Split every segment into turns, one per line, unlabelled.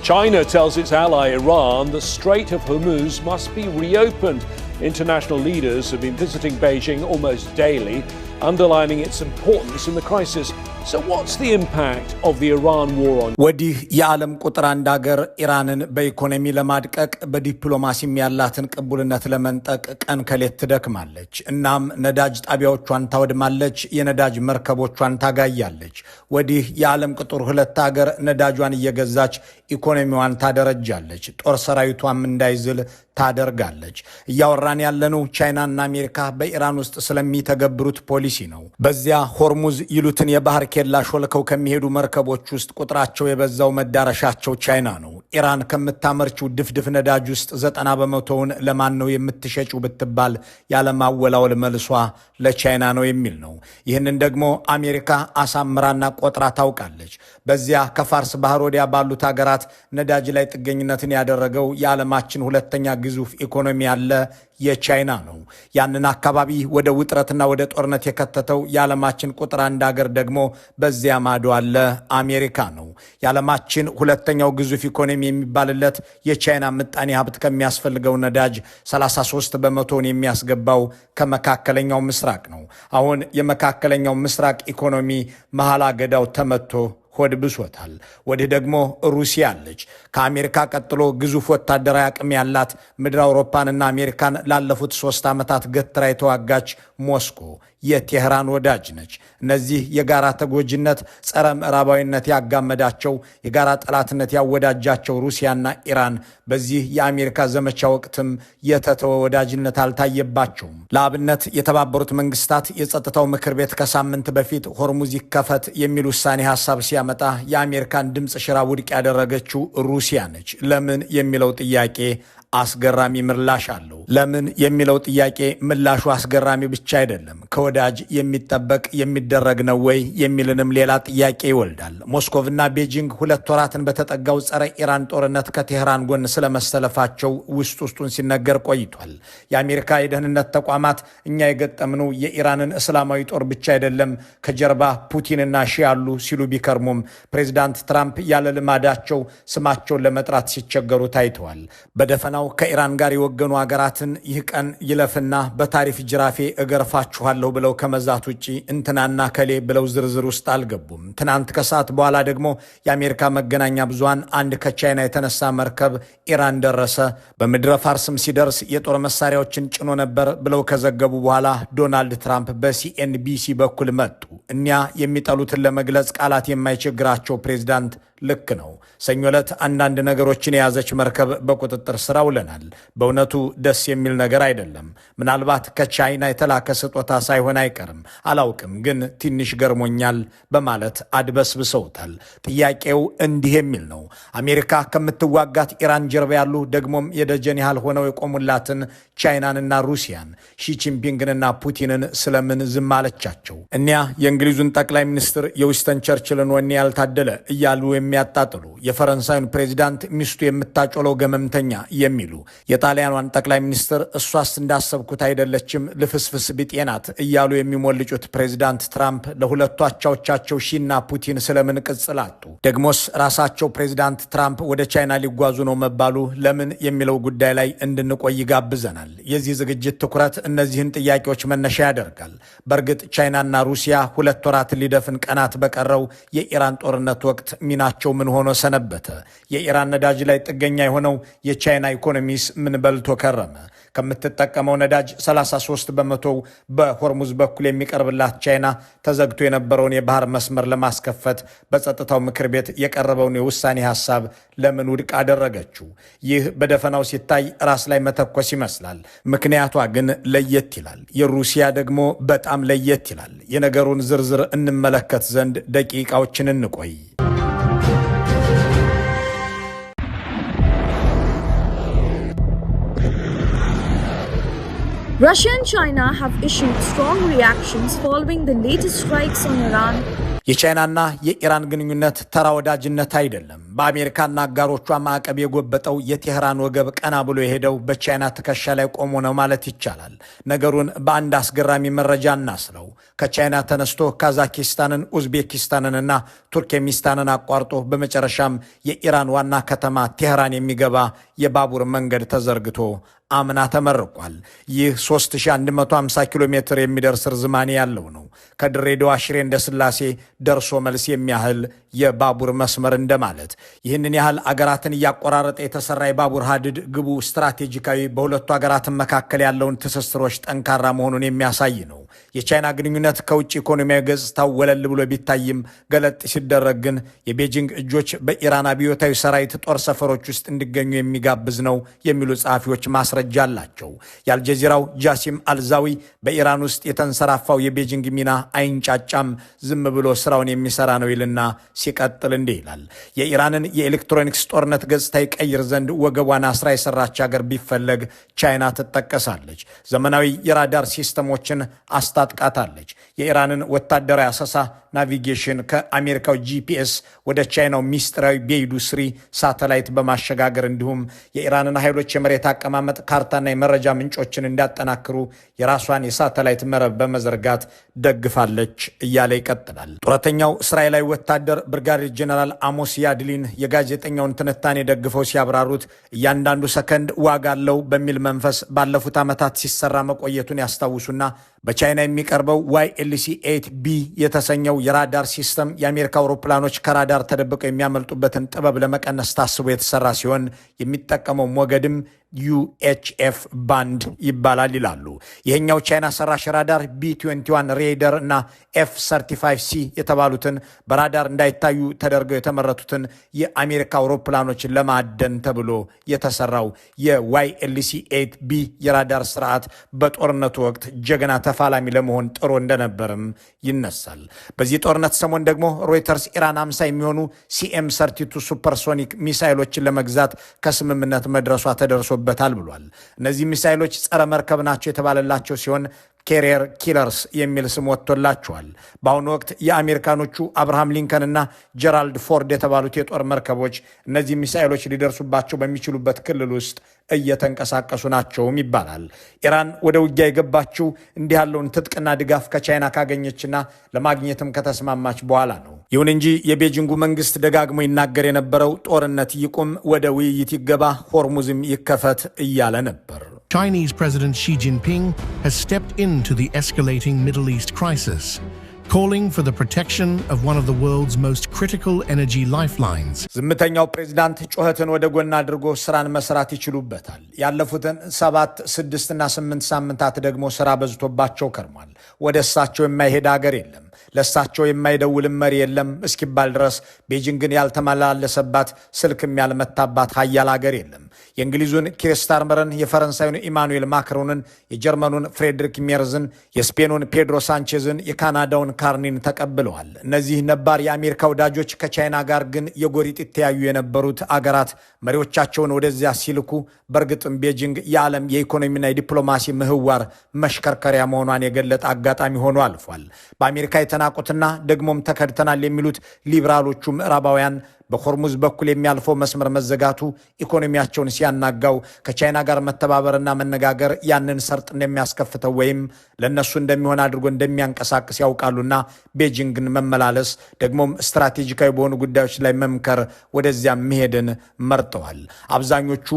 China tells its ally Iran the Strait of Hormuz must be reopened. International leaders have been visiting Beijing almost daily, underlining its importance in the crisis. So what's the impact of the Iran war on?
ወዲህ የዓለም ቁጥር አንድ ሀገር ኢራንን በኢኮኖሚ ለማድቀቅ በዲፕሎማሲም ያላትን ቅቡልነት ለመንጠቅ ቀን ከሌት ትደክማለች። እናም ነዳጅ ጣቢያዎቿን ታወድማለች፣ የነዳጅ መርከቦቿን ታጋያለች። ወዲህ የዓለም ቁጥር ሁለት ሀገር ነዳጇን እየገዛች ኢኮኖሚዋን ታደረጃለች፣ ጦር ሰራዊቷም እንዳይዝል ታደርጋለች። እያወራን ያለነው ቻይናና አሜሪካ በኢራን ውስጥ ስለሚተገብሩት ፖሊሲ ነው። በዚያ ሆርሙዝ ይሉትን የባህር ኬላ ሾልከው ከሚሄዱ መርከቦች ውስጥ ቁጥራቸው የበዛው መዳረሻቸው ቻይና ነው። ኢራን ከምታመርችው ድፍድፍ ነዳጅ ውስጥ 90% ለማን ነው የምትሸጪው ብትባል ያለማወላወል መልሷ ለቻይና ነው የሚል ነው። ይህንን ደግሞ አሜሪካ አሳምራና ቆጥራ ታውቃለች። በዚያ ከፋርስ ባህር ወዲያ ባሉት ሀገራት ነዳጅ ላይ ጥገኝነትን ያደረገው የዓለማችን ሁለተኛ ግዙፍ ኢኮኖሚ ያለ የቻይና ነው። ያንን አካባቢ ወደ ውጥረትና ወደ ጦርነት የከተተው የዓለማችን ቁጥር አንድ ሀገር ደግሞ በዚያ ማዶ አለ አሜሪካ ነው። የዓለማችን ሁለተኛው ግዙፍ ኢኮኖሚ የሚባልለት የቻይና ምጣኔ ሀብት ከሚያስፈልገው ነዳጅ 33% የሚያስገባው ከመካከለኛው ምስራቅ ነው። አሁን የመካከለኛው ምስራቅ ኢኮኖሚ መሐላ ገዳው ተመቶ ሆድ ብሶታል። ወዲህ ደግሞ ሩሲያ አለች። ከአሜሪካ ቀጥሎ ግዙፍ ወታደራዊ አቅም ያላት ምድር አውሮፓንና አሜሪካን ላለፉት 3 ዓመታት ገትራ የተዋጋች ሞስኮ የቴህራን ወዳጅ ነች። እነዚህ የጋራ ተጎጂነት፣ ጸረ ምዕራባዊነት ያጋመዳቸው፣ የጋራ ጠላትነት ያወዳጃቸው ሩሲያና ኢራን በዚህ የአሜሪካ ዘመቻ ወቅትም የተተወ ወዳጅነት አልታየባቸውም። ለአብነት የተባበሩት መንግስታት የጸጥታው ምክር ቤት ከሳምንት በፊት ሆርሙዝ ይከፈት የሚል ውሳኔ ሐሳብ ሲያመጣ የአሜሪካን ድምፅ ሽራ ውድቅ ያደረገችው ሩሲያ ነች። ለምን የሚለው ጥያቄ አስገራሚ ምላሽ አለው። ለምን የሚለው ጥያቄ ምላሹ አስገራሚ ብቻ አይደለም፣ ከወዳጅ የሚጠበቅ የሚደረግ ነው ወይ የሚልንም ሌላ ጥያቄ ይወልዳል። ሞስኮቭና ቤጂንግ 2 ወራትን በተጠጋው ጸረ ኢራን ጦርነት ከቴህራን ጎን ስለመሰለፋቸው ውስጡን ሲነገር ቆይቷል። የአሜሪካ የደህንነት ተቋማት እኛ የገጠምነው የኢራንን እስላማዊ ጦር ብቻ አይደለም፣ ከጀርባ ፑቲንና ሺ ያሉ ሲሉ ቢከርሙም ፕሬዚዳንት ትራምፕ ያለ ልማዳቸው ስማቸውን ለመጥራት ሲቸገሩ ታይተዋል። በደፈናው ከኢራን ጋር የወገኑ ሀገራትን ይህ ቀን ይለፍና በታሪፍ ጅራፌ እገርፋችኋለሁ ብለው ከመዛት ውጪ እንትናና ከሌ ብለው ዝርዝር ውስጥ አልገቡም። ትናንት ከሰዓት በኋላ ደግሞ የአሜሪካ መገናኛ ብዙሃን አንድ ከቻይና የተነሳ መርከብ ኢራን ደረሰ፣ በምድረ ፋርስም ሲደርስ የጦር መሳሪያዎችን ጭኖ ነበር ብለው ከዘገቡ በኋላ ዶናልድ ትራምፕ በሲኤንቢሲ በኩል መጡ። እኒያ የሚጠሉትን ለመግለጽ ቃላት የማይቸግራቸው ፕሬዝዳንት ልክ ነው። ሰኞ ዕለት አንዳንድ ነገሮችን የያዘች መርከብ በቁጥጥር ስር አውለናል። በእውነቱ ደስ የሚል ነገር አይደለም። ምናልባት ከቻይና የተላከ ስጦታ ሳይሆን አይቀርም፣ አላውቅም፣ ግን ትንሽ ገርሞኛል በማለት አድበስብሰውታል። ጥያቄው እንዲህ የሚል ነው። አሜሪካ ከምትዋጋት ኢራን ጀርባ ያሉ ደግሞም የደጀን ያህል ሆነው የቆሙላትን ቻይናንና ሩሲያን ሺጂንፒንግንና ፑቲንን ስለምን ዝም አለቻቸው? እኒያ የእንግሊዙን ጠቅላይ ሚኒስትር የዊንስተን ቸርችልን ወኔ ያልታደለ እያሉ የሚያጣጥሉ፣ የፈረንሳዩን ፕሬዚዳንት ሚስቱ የምታጮለው ገመምተኛ የሚሉ፣ የጣሊያኗን ጠቅላይ ሚኒስትር እሷስ እንዳሰብኩት አይደለችም ልፍስፍስ ቢጤናት እያሉ የሚሞልጩት ፕሬዚዳንት ትራምፕ ለሁለቱ አቻዎቻቸው ሺና ፑቲን ስለምን ቅጽል አጡ? ደግሞስ ራሳቸው ፕሬዚዳንት ትራምፕ ወደ ቻይና ሊጓዙ ነው መባሉ ለምን የሚለው ጉዳይ ላይ እንድንቆይ ጋብዘናል። የዚህ ዝግጅት ትኩረት እነዚህን ጥያቄዎች መነሻ ያደርጋል። በእርግጥ ቻይናና ሩሲያ 2 ወራትን ሊደፍን ቀናት በቀረው የኢራን ጦርነት ወቅት ሚናቸው ምን ሆኖ ሰነበተ? የኢራን ነዳጅ ላይ ጥገኛ የሆነው የቻይና ኢኮኖሚስ ምን በልቶ ከረመ? ከምትጠቀመው ነዳጅ 33% በሆርሙዝ በኩል የሚቀርብላት ቻይና ተዘግቶ የነበረውን የባህር መስመር ለማስከፈት በጸጥታው ምክር ቤት የቀረበውን የውሳኔ ሐሳብ ለምን ውድቅ አደረገችው? ይህ በደፈናው ሲታይ ራስ ላይ መተኮስ ይመስላል። ምክንያቷ ግን ለየት ይላል። የሩሲያ ደግሞ በጣም ለየት ይላል። የነገሩን ዝርዝር እንመለከት ዘንድ ደቂቃዎችን እንቆይ።
Russia and China have issued strong reactions following the latest strikes on Iran.
የቻይናና የኢራን ግንኙነት ተራ ወዳጅነት አይደለም። በአሜሪካና አጋሮቿ ማዕቀብ የጎበጠው የቴህራን ወገብ ቀና ብሎ የሄደው በቻይና ትከሻ ላይ ቆሞ ነው ማለት ይቻላል። ነገሩን በአንድ አስገራሚ መረጃ እናስለው። ከቻይና ተነስቶ ካዛኪስታንን፣ ኡዝቤኪስታንንና ቱርክሜኒስታንን አቋርጦ በመጨረሻም የኢራን ዋና ከተማ ቴህራን የሚገባ የባቡር መንገድ ተዘርግቶ አምና ተመርቋል። ይህ 3150 ኪሎ ሜትር የሚደርስ ርዝማኔ ያለው ነው። ከድሬዳዋ ሽሬ እንደ ስላሴ ደርሶ መልስ የሚያህል የባቡር መስመር እንደማለት። ይህንን ያህል አገራትን እያቆራረጠ የተሰራ የባቡር ሀዲድ ግቡ ስትራቴጂካዊ፣ በሁለቱ አገራትን መካከል ያለውን ትስስሮች ጠንካራ መሆኑን የሚያሳይ ነው። የቻይና ግንኙነት ከውጭ ኢኮኖሚያዊ ገጽታው ወለል ብሎ ቢታይም ገለጥ ሲደረግ ግን የቤጂንግ እጆች በኢራን አብዮታዊ ሰራዊት ጦር ሰፈሮች ውስጥ እንዲገኙ የሚጋብዝ ነው የሚሉ ጸሐፊዎች ማስረጃ አላቸው። የአልጀዚራው ጃሲም አልዛዊ በኢራን ውስጥ የተንሰራፋው የቤጂንግ ሚና አይንጫጫም፣ ዝም ብሎ ስራውን የሚሰራ ነው ይልና ሲቀጥል እንዲህ ይላል። የኢራንን የኤሌክትሮኒክስ ጦርነት ገጽታ ይቀይር ዘንድ ወገቧን አስራ የሰራች ሀገር ቢፈለግ ቻይና ትጠቀሳለች። ዘመናዊ የራዳር ሲስተሞችን አስታጥቃታለች። የኢራንን ወታደራዊ አሰሳ ናቪጌሽን ከአሜሪካው ጂፒኤስ ወደ ቻይናው ሚስጥራዊ ቤይዱ 3 ሳተላይት በማሸጋገር እንዲሁም የኢራንን ኃይሎች የመሬት አቀማመጥ ካርታና የመረጃ ምንጮችን እንዲያጠናክሩ የራሷን የሳተላይት መረብ በመዘርጋት ደግፋለች እያለ ይቀጥላል። ጡረተኛው እስራኤላዊ ወታደር ብርጋዴር ጄኔራል አሞስ ያድሊን የጋዜጠኛውን ትንታኔ ደግፈው ሲያብራሩት እያንዳንዱ ሰከንድ ዋጋ አለው በሚል መንፈስ ባለፉት ዓመታት ሲሰራ መቆየቱን ያስታውሱና በቻይና የሚቀርበው YLC-8B የተሰኘው የራዳር ሲስተም የአሜሪካ አውሮፕላኖች ከራዳር ተደብቀው የሚያመልጡበትን ጥበብ ለመቀነስ ታስቦ የተሰራ ሲሆን የሚጠቀመው ሞገድም UHF ባንድ ይባላል ይላሉ። ይሄኛው ቻይና ሰራሽ ራዳር B21 ሬደር እና F35C የተባሉትን በራዳር እንዳይታዩ ተደርገው የተመረቱትን የአሜሪካ አውሮፕላኖችን ለማደን ተብሎ የተሰራው የYLC-8B የራዳር ስርዓት በጦርነቱ ወቅት ጀግና ተፋላሚ ለመሆን ጥሮ እንደነበርም ይነሳል። በዚህ ጦርነት ሰሞን ደግሞ ሮይተርስ ኢራን 50 የሚሆኑ CM32 ሱፐርሶኒክ ሚሳይሎችን ለመግዛት ከስምምነት መድረሷ ተደርሶበታል ብሏል። እነዚህ ሚሳይሎች ጸረ መርከብ ናቸው የተባለላቸው ሲሆን ኬሪየር ኪለርስ የሚል ስም ወጥቶላቸዋል። በአሁኑ ወቅት የአሜሪካኖቹ አብርሃም ሊንከንና ጀራልድ ፎርድ የተባሉት የጦር መርከቦች እነዚህ ሚሳኤሎች ሊደርሱባቸው በሚችሉበት ክልል ውስጥ እየተንቀሳቀሱ ናቸውም ይባላል። ኢራን ወደ ውጊያ የገባችው እንዲህ ያለውን ትጥቅና ድጋፍ ከቻይና ካገኘችና ለማግኘትም ከተስማማች በኋላ ነው። ይሁን እንጂ የቤጂንጉ መንግስት ደጋግሞ ይናገር የነበረው ጦርነት ይቁም፣ ወደ ውይይት ይገባ፣ ሆርሙዝም ይከፈት እያለ ነበር።
Chinese President Xi Jinping has stepped into the escalating Middle East crisis, calling for the protection of one of the world's most critical energy lifelines.
ዝምተኛው ፕሬዝዳንት ጩኸትን ወደ ጎን አድርጎ ስራን መስራት ይችሉበታል። ያለፉትን 7፣ 6 እና 8 ሳምንታት ደግሞ ስራ በዝቶባቸው ከርሟል። ወደ እሳቸው የማይሄድ ሀገር የለም፣ ለእሳቸው የማይደውልም መሪ የለም እስኪባል ድረስ ቤጂንግን ያልተመላለሰባት ስልክም ያልመታባት ሀያል ሀገር የለም። የእንግሊዙን ኪር ስታርመርን፣ የፈረንሳዩን ኢማኑኤል ማክሮንን፣ የጀርመኑን ፍሬድሪክ ሜርዝን፣ የስፔኑን ፔድሮ ሳንቼዝን፣ የካናዳውን ካርኒን ተቀብለዋል። እነዚህ ነባር የአሜሪካ ወዳጆች ከቻይና ጋር ግን የጎሪጥ ይተያዩ የነበሩት አገራት መሪዎቻቸውን ወደዚያ ሲልኩ በእርግጥም ቤጂንግ የዓለም የኢኮኖሚና የዲፕሎማሲ ምህዋር መሽከርከሪያ መሆኗን የገለጠ አጋጣሚ ሆኖ አልፏል። በአሜሪካ የተናቁትና ደግሞም ተከድተናል የሚሉት ሊበራሎቹ ምዕራባውያን በሆርሙዝ በኩል የሚያልፈው መስመር መዘጋቱ ኢኮኖሚያቸውን ሲያናጋው ከቻይና ጋር መተባበርና መነጋገር ያንን ሰርጥ እንደሚያስከፍተው ወይም ለነሱ እንደሚሆን አድርጎ እንደሚያንቀሳቅስ ያውቃሉና ቤጂንግን መመላለስ ደግሞም ስትራቴጂካዊ በሆኑ ጉዳዮች ላይ መምከር ወደዚያ መሄድን መርጠዋል። አብዛኞቹ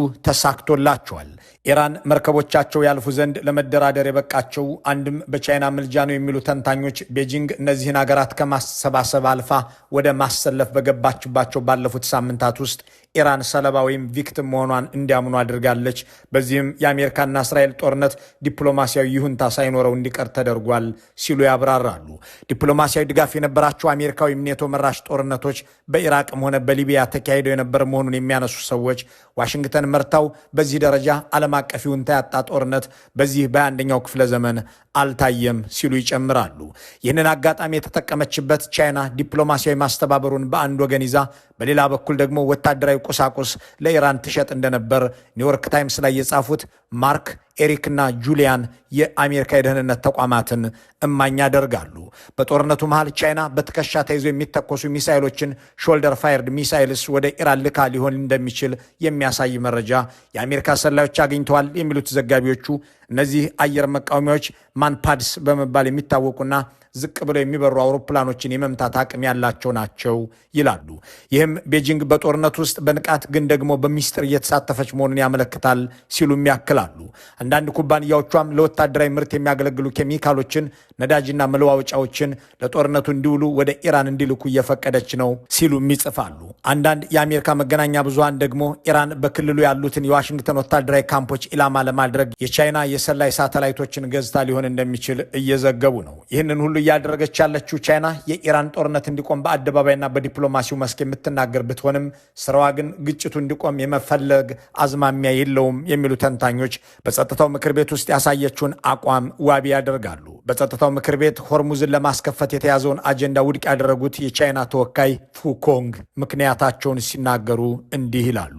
ተሳክቶላቸዋል። ኢራን መርከቦቻቸው ያልፉ ዘንድ ለመደራደር የበቃቸው አንድም በቻይና ምልጃ ነው የሚሉ ተንታኞች ቤጂንግ እነዚህን ሀገራት ከማሰባሰብ አልፋ ወደ ማሰለፍ በገባችባቸው ባለፉት ሳምንታት ውስጥ ኢራን ሰለባ ወይም ቪክቲም መሆኗን እንዲያምኑ አድርጋለች። በዚህም የአሜሪካና እስራኤል ጦርነት ዲፕሎማሲያዊ ይሁንታ ሳይኖረው እንዲቀር ተደርጓል ሲሉ ያብራራሉ። ዲፕሎማሲያዊ ድጋፍ የነበራቸው አሜሪካዊ ኔቶ መራሽ ጦርነቶች በኢራቅም ሆነ በሊቢያ ተካሂደው የነበረ መሆኑን የሚያነሱ ሰዎች ዋሽንግተን መርታው በዚህ ደረጃ ዓለም አቀፍ ይሁንታ ያጣ ጦርነት በዚህ በ21ኛው ክፍለ ዘመን አልታየም ሲሉ ይጨምራሉ። ይህንን አጋጣሚ የተጠቀመችበት ቻይና ዲፕሎማሲያዊ ማስተባበሩን በአንድ ወገን ይዛ በሌላ በኩል ደግሞ ወታደራዊ ቁሳቁስ ለኢራን ትሸጥ እንደነበር ኒውዮርክ ታይምስ ላይ የጻፉት ማርክ ኤሪክና ጁሊያን የአሜሪካ የደህንነት ተቋማትን እማኝ ያደርጋሉ። በጦርነቱ መሃል ቻይና በትከሻ ተይዘው የሚተኮሱ ሚሳይሎችን ሾልደር ፋየርድ ሚሳይልስ ወደ ኢራን ልካ ሊሆን እንደሚችል የሚያሳይ መረጃ የአሜሪካ ሰላዮች አግኝተዋል የሚሉት ዘጋቢዎቹ እነዚህ አየር መቃወሚያዎች ማንፓድስ በመባል የሚታወቁና ዝቅ ብለው የሚበሩ አውሮፕላኖችን የመምታት አቅም ያላቸው ናቸው ይላሉ። ይህም ቤጂንግ በጦርነት ውስጥ በንቃት ግን ደግሞ በሚስጥር እየተሳተፈች መሆኑን ያመለክታል ሲሉም ያክላሉ። አንዳንድ ኩባንያዎቿም ለወታደራዊ ምርት የሚያገለግሉ ኬሚካሎችን፣ ነዳጅና መለዋወጫዎችን ለጦርነቱ እንዲውሉ ወደ ኢራን እንዲልኩ እየፈቀደች ነው ሲሉም ይጽፋሉ። አንዳንድ የአሜሪካ መገናኛ ብዙሃን ደግሞ ኢራን በክልሉ ያሉትን የዋሽንግተን ወታደራዊ ካምፖች ኢላማ ለማድረግ የቻይና የሰላይ ሳተላይቶችን ገዝታ ሊሆን እንደሚችል እየዘገቡ ነው። ይህንን ሁሉ እያደረገች ያለችው ቻይና የኢራን ጦርነት እንዲቆም በአደባባይና በዲፕሎማሲው መስክ የምትናገር ብትሆንም ስራዋ ግን ግጭቱ እንዲቆም የመፈለግ አዝማሚያ የለውም የሚሉ ተንታኞች በጸጥታው ምክር ቤት ውስጥ ያሳየችውን አቋም ዋቢ ያደርጋሉ። በጸጥታው ምክር ቤት ሆርሙዝን ለማስከፈት የተያዘውን አጀንዳ ውድቅ ያደረጉት የቻይና ተወካይ ፉኮንግ ምክንያታቸውን ሲናገሩ እንዲህ ይላሉ።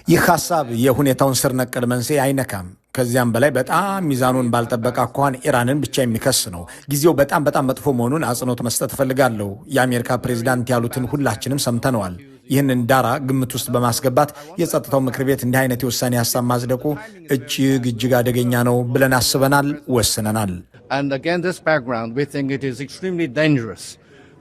ይህ ሐሳብ የሁኔታውን ስር ነቀል መንስኤ አይነካም። ከዚያም በላይ በጣም ሚዛኑን ባልጠበቀ አኳኋን ኢራንን ብቻ የሚከስ ነው። ጊዜው በጣም መጥፎ መሆኑን አጽንኦት መስጠት እፈልጋለሁ። የአሜሪካ ፕሬዚዳንት ያሉትን ሁላችንም ሰምተነዋል። ይህንን ዳራ ግምት ውስጥ በማስገባት የጸጥታው ምክር ቤት እንዲህ አይነት የውሳኔ ሐሳብ ማጽደቁ እጅግ አደገኛ ነው ብለን አስበናል፣ ወስነናል።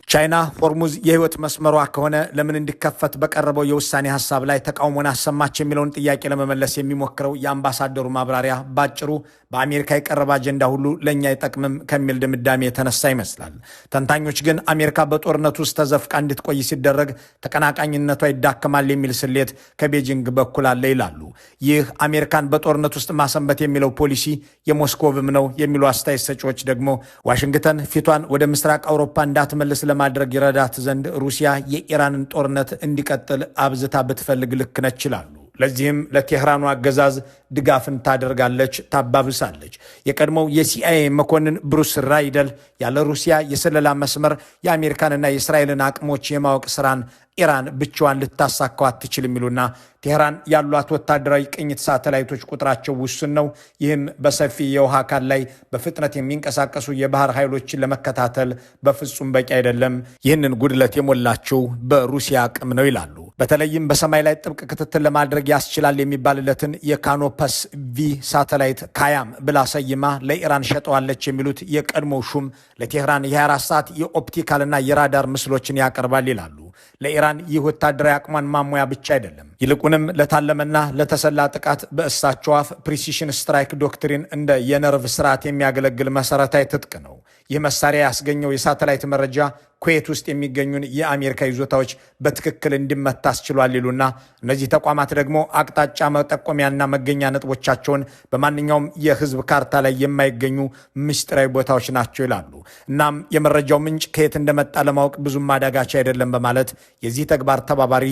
ቻይና ሆርሙዝ የህይወት መስመሯ ከሆነ ለምን እንዲከፈት በቀረበው የውሳኔ ሐሳብ ላይ ተቃውሞን አሰማች የሚለውን ጥያቄ ለመመለስ የሚሞክረው የአምባሳደሩ ማብራሪያ ባጭሩ በአሜሪካ የቀረበ አጀንዳ ሁሉ ለእኛ አይጠቅምም ከሚል ድምዳሜ የተነሳ ይመስላል። ተንታኞች ግን አሜሪካ በጦርነት ውስጥ ተዘፍቃ እንድትቆይ ሲደረግ ተቀናቃኝነቷ ይዳከማል የሚል ስሌት ከቤጂንግ በኩል አለ ይላሉ። ይህ አሜሪካን በጦርነት ውስጥ ማሰንበት የሚለው ፖሊሲ የሞስኮቭም ነው የሚሉ አስተያየት ሰጪዎች ደግሞ ዋሽንግተን ፊቷን ወደ ምስራቅ አውሮፓ እንዳትመልስ ለማድረግ ይረዳት ዘንድ ሩሲያ የኢራንን ጦርነት እንዲቀጥል አብዝታ ብትፈልግ ልክ ነች ይላሉ። ለዚህም ለቴህራኑ አገዛዝ ድጋፍን ታደርጋለች፣ ታባብሳለች። የቀድሞው የሲአይኤ መኮንን ብሩስ ራይደል ያለ ሩሲያ የስለላ መስመር የአሜሪካንና የእስራኤልን አቅሞች የማወቅ ስራን ኢራን ብቻዋን ልታሳካው አትችል የሚሉና ቴህራን ያሏት ወታደራዊ ቅኝት ሳተላይቶች ቁጥራቸው ውስን ነው። ይህም በሰፊ የውሃ አካል ላይ በፍጥነት የሚንቀሳቀሱ የባህር ኃይሎችን ለመከታተል በፍጹም በቂ አይደለም። ይህንን ጉድለት የሞላቸው በሩሲያ አቅም ነው ይላሉ። በተለይም በሰማይ ላይ ጥብቅ ክትትል ለማድረግ ያስችላል የሚባልለትን የካኖፐስ ቪ ሳተላይት ካያም ብላ ሰይማ ለኢራን ሸጠዋለች የሚሉት የቀድሞው ሹም ለቴህራን የ24 ሰዓት የኦፕቲካልና የራዳር ምስሎችን ያቀርባል ይላሉ። ለኢራን ይህ ወታደራዊ አቅሟን ማሟያ ብቻ አይደለም፣ ይልቁንም ለታለመና ለተሰላ ጥቃት በእሳቸው አፍ ፕሪሲሽን ስትራይክ ዶክትሪን እንደ የነርቭ ስርዓት የሚያገለግል መሰረታዊ ትጥቅ ነው። ይህ መሳሪያ ያስገኘው የሳተላይት መረጃ ኩዌት ውስጥ የሚገኙን የአሜሪካ ይዞታዎች በትክክል እንዲመታ አስችሏል ይሉና እነዚህ ተቋማት ደግሞ አቅጣጫ መጠቆሚያና መገኛ ነጥቦቻቸውን በማንኛውም የህዝብ ካርታ ላይ የማይገኙ ምስጢራዊ ቦታዎች ናቸው ይላሉ። እናም የመረጃው ምንጭ ከየት እንደመጣ ለማወቅ ብዙም አዳጋች አይደለም በማለት የዚህ ተግባር ተባባሪ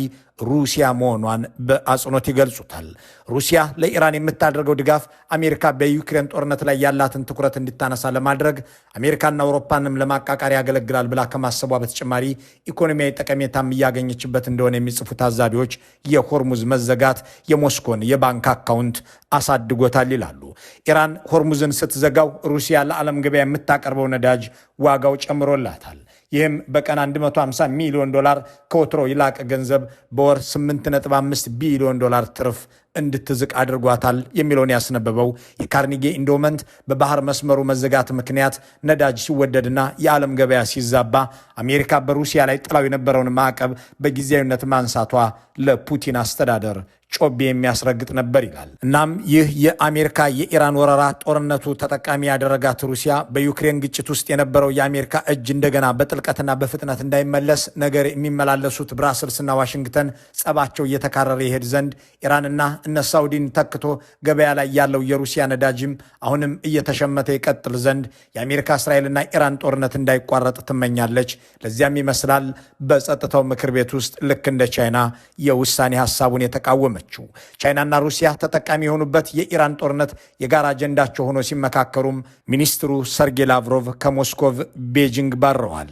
ሩሲያ መሆኗን በአጽንኦት ይገልጹታል። ሩሲያ ለኢራን የምታደርገው ድጋፍ አሜሪካ በዩክሬን ጦርነት ላይ ያላትን ትኩረት እንድታነሳ ለማድረግ አሜሪካና አውሮፓንም ለማቃቃር ያገለግላል ብላ ከማሰቧ በተጨማሪ ኢኮኖሚያዊ ጠቀሜታም እያገኘችበት እንደሆነ የሚጽፉ ታዛቢዎች የሆርሙዝ መዘጋት የሞስኮን የባንክ አካውንት አሳድጎታል ይላሉ። ኢራን ሆርሙዝን ስትዘጋው ሩሲያ ለዓለም ገበያ የምታቀርበው ነዳጅ ዋጋው ጨምሮላታል። ይህም በቀን $150 ሚሊዮን ከወትሮ ይላቅ ገንዘብ በወር $8.5 ቢሊዮን ትርፍ እንድትዝቅ አድርጓታል የሚለውን ያስነበበው የካርኒጌ ኢንዶመንት በባህር መስመሩ መዘጋት ምክንያት ነዳጅ ሲወደድና የዓለም ገበያ ሲዛባ አሜሪካ በሩሲያ ላይ ጥላው የነበረውን ማዕቀብ በጊዜያዊነት ማንሳቷ ለፑቲን አስተዳደር ጮቤ የሚያስረግጥ ነበር ይላል። እናም ይህ የአሜሪካ የኢራን ወረራ ጦርነቱ ተጠቃሚ ያደረጋት ሩሲያ በዩክሬን ግጭት ውስጥ የነበረው የአሜሪካ እጅ እንደገና በጥልቀትና በፍጥነት እንዳይመለስ ነገር የሚመላለሱት ብራስልስና ዋሽንግተን ጸባቸው እየተካረረ ይሄድ ዘንድ ኢራንና እነ ሳውዲን ተክቶ ገበያ ላይ ያለው የሩሲያ ነዳጅም አሁንም እየተሸመተ ይቀጥል ዘንድ የአሜሪካ እስራኤልና ኢራን ጦርነት እንዳይቋረጥ ትመኛለች። ለዚያም ይመስላል በጸጥታው ምክር ቤት ውስጥ ልክ እንደ ቻይና የውሳኔ ሐሳቡን የተቃወመችው። ቻይናና ሩሲያ ተጠቃሚ የሆኑበት የኢራን ጦርነት የጋራ አጀንዳቸው ሆኖ ሲመካከሩም ሚኒስትሩ ሰርጌይ ላቭሮቭ ከሞስኮቭ ቤጂንግ ባረዋል።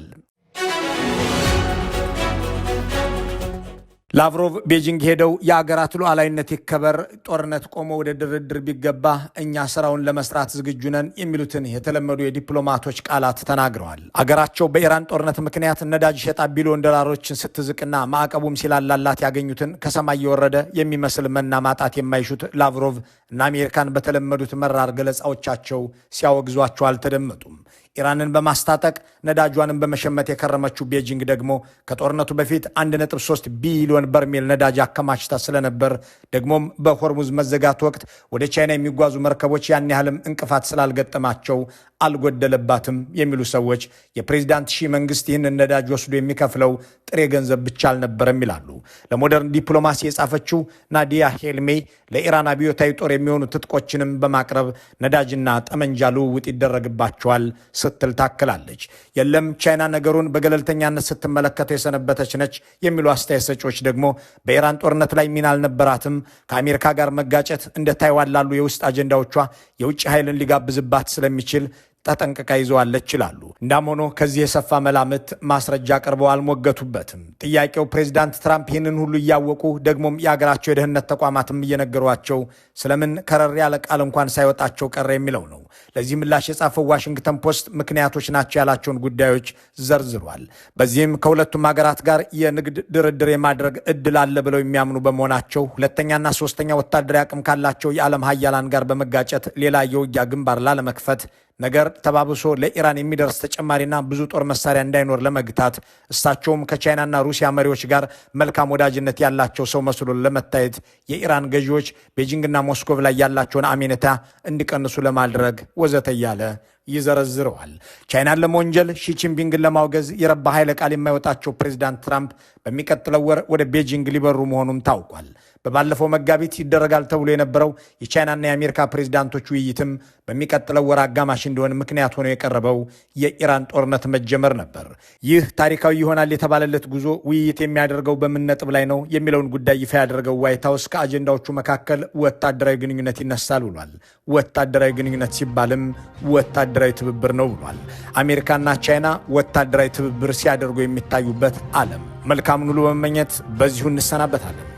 ላቭሮቭ ቤጂንግ ሄደው የአገራት ሉዓላዊነት ይከበር፣ ጦርነት ቆሞ ወደ ድርድር ቢገባ እኛ ስራውን ለመስራት ዝግጁ ነን የሚሉትን የተለመዱ የዲፕሎማቶች ቃላት ተናግረዋል። አገራቸው በኢራን ጦርነት ምክንያት ነዳጅ ሸጣ ቢሊዮን ዶላሮችን ስትዝቅና ማዕቀቡም ሲላላላት ያገኙትን ከሰማይ የወረደ የሚመስል መና ማጣት የማይሹት ላቭሮቭ እና አሜሪካን በተለመዱት መራር ገለጻዎቻቸው ሲያወግዟቸው አልተደመጡም። ኢራንን በማስታጠቅ ነዳጇንም በመሸመት የከረመችው ቤጂንግ ደግሞ ከጦርነቱ በፊት 1.3 ቢሊዮን በርሜል ነዳጅ አከማችታ ስለነበር ደግሞም በሆርሙዝ መዘጋት ወቅት ወደ ቻይና የሚጓዙ መርከቦች ያን ያህልም እንቅፋት ስላልገጠማቸው አልጎደለባትም የሚሉ ሰዎች የፕሬዝዳንት ሺ መንግስት ይህንን ነዳጅ ወስዶ የሚከፍለው ጥሬ ገንዘብ ብቻ አልነበረም ይላሉ። ለሞደርን ዲፕሎማሲ የጻፈችው ናዲያ ሄልሜ ለኢራን አብዮታዊ ጦር የሚሆኑ ትጥቆችንም በማቅረብ ነዳጅና ጠመንጃ ልውውጥ ይደረግባቸዋል ስትል ታክላለች። የለም ቻይና ነገሩን በገለልተኛነት ስትመለከተው የሰነበተች ነች የሚሉ አስተያየት ሰጪዎች ደግሞ በኢራን ጦርነት ላይ ሚና አልነበራትም፣ ከአሜሪካ ጋር መጋጨት እንደ ታይዋን ላሉ የውስጥ አጀንዳዎቿ የውጭ ኃይልን ሊጋብዝባት ስለሚችል ተጠንቅቃ ይዘዋለች ይላሉ። እንዳም ሆኖ ከዚህ የሰፋ መላምት ማስረጃ ቀርበው አልሞገቱበትም። ጥያቄው ፕሬዚዳንት ትራምፕ ይህንን ሁሉ እያወቁ ደግሞም የአገራቸው የደህንነት ተቋማትም እየነገሯቸው ስለምን ከረር ያለ ቃል እንኳን ሳይወጣቸው ቀረ የሚለው ነው። ለዚህ ምላሽ የጻፈው ዋሽንግተን ፖስት ምክንያቶች ናቸው ያላቸውን ጉዳዮች ዘርዝሯል። በዚህም ከሁለቱም ሀገራት ጋር የንግድ ድርድር የማድረግ እድል አለ ብለው የሚያምኑ በመሆናቸው ሁለተኛና ሶስተኛ ወታደራዊ አቅም ካላቸው የዓለም ሀያላን ጋር በመጋጨት ሌላ የውጊያ ግንባር ላለመክፈት ነገር ተባብሶ ለኢራን የሚደርስ ተጨማሪና ብዙ ጦር መሳሪያ እንዳይኖር ለመግታት እሳቸውም ከቻይናና ሩሲያ መሪዎች ጋር መልካም ወዳጅነት ያላቸው ሰው መስሎ ለመታየት የኢራን ገዢዎች ቤጂንግና ሞስኮቭ ላይ ያላቸውን አሜኔታ እንዲቀንሱ ለማድረግ ወዘተ እያለ ይዘረዝረዋል። ቻይናን ለመወንጀል ሺ ጂንፒንግን ለማውገዝ የረባ ኃይለ ቃል የማይወጣቸው ፕሬዚዳንት ትራምፕ በሚቀጥለው ወር ወደ ቤጂንግ ሊበሩ መሆኑም ታውቋል። በባለፈው መጋቢት ይደረጋል ተብሎ የነበረው የቻይናና የአሜሪካ ፕሬዚዳንቶች ውይይትም በሚቀጥለው ወር አጋማሽ እንዲሆን ምክንያት ሆኖ የቀረበው የኢራን ጦርነት መጀመር ነበር። ይህ ታሪካዊ ይሆናል የተባለለት ጉዞ ውይይት የሚያደርገው በምን ነጥብ ላይ ነው የሚለውን ጉዳይ ይፋ ያደረገው ዋይት ሀውስ ከአጀንዳዎቹ መካከል ወታደራዊ ግንኙነት ይነሳል ብሏል። ወታደራዊ ግንኙነት ሲባልም ወታደራዊ ትብብር ነው ብሏል። አሜሪካና ቻይና ወታደራዊ ትብብር ሲያደርጉ የሚታዩበት ዓለም። መልካም ሁሉ በመመኘት በዚሁ እንሰናበታለን።